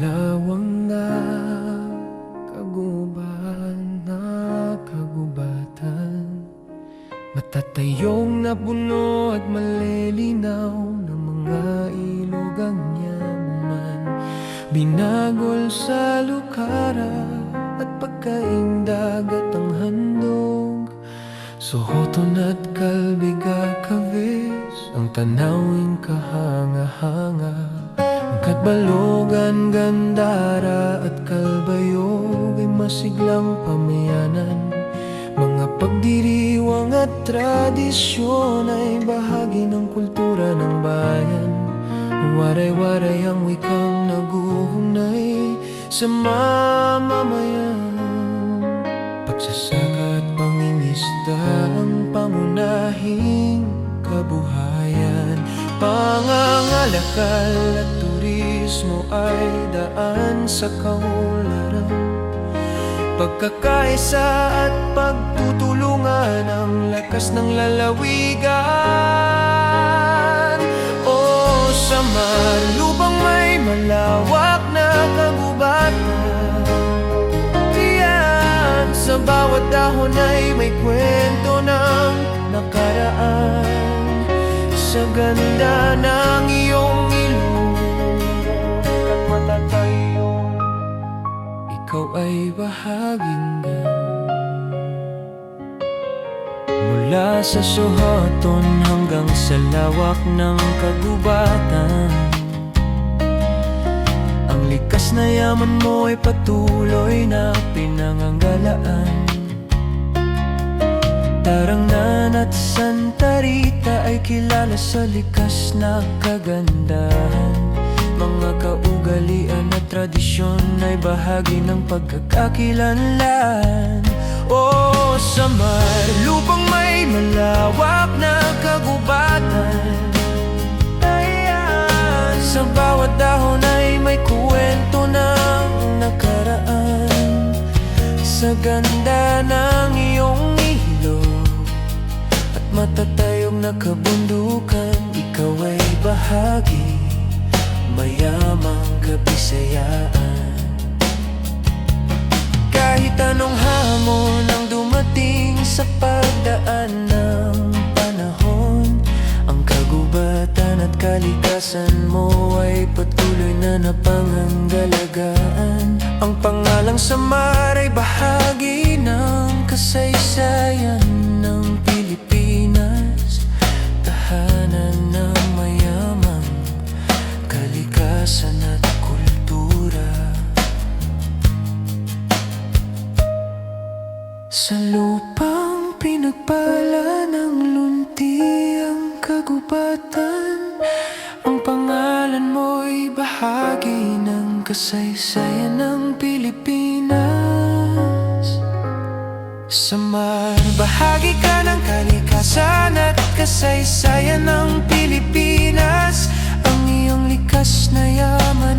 malawang na kagubatan, matatayong na puno at malilinaw na mga ilog ang yaman, binagol sa lukara at pagkaing dagat ang handog. Suhoton at kalbiga kavis ang tanawing kahanga-hanga, Katbalogan, Gandara at Kalbayog ay masiglang pamayanan. Mga pagdiriwang at tradisyon ay bahagi ng kultura ng bayan. Waray-waray ang wikang naguhunay sa mamamayan. Pagsasaka at pangingisda ang pangunahing kabuhayan. Pangangalakal at turismo ay daan sa kaunlaran. Pagkakaisa at pagtutulungan ang lakas ng lalawigan. O Samar, lupang may malawak na kagubatan. Diyan sa bawat dahon ay may kwento ng nakaraan. Sa ganda ng iyong ilong at matatayo, ikaw ay bahaging mula sa Suhoton hanggang sa lawak ng kagubatan. Ang likas na yaman mo ay patuloy na pinangangalagaan. Tarangnan at Santa Rita ay kilala sa likas na kagandahan. Mga kaugalian at tradisyon ay bahagi ng pagkakakilanlan. O Samar, lupang may malawak na kagubatan. Ayan, sa bawat dahon ay may kwento ng nakaraan. Sa ganda ng iyong matatayog na kabundukan, ikaw ay bahagi, mayamang kabisayaan. Kahit anong hamon ang dumating sa pagdaan ng panahon, ang kagubatan at kalikasan mo ay patuloy na napangangalagaan. Ang pangalang Samar ay bahagi ng kasaysayan ng Pilipinas, tahanan ng mayamang kalikasan at kultura. Sa lupang pinagpala ng luntiang kagubatan, ang pangalan mo'y bahagi ng kasaysayan ng Pilipinas. Samar, bahagi ka ng kalikasan at kasaysayan ng Pilipinas. Ang iyong likas na yaman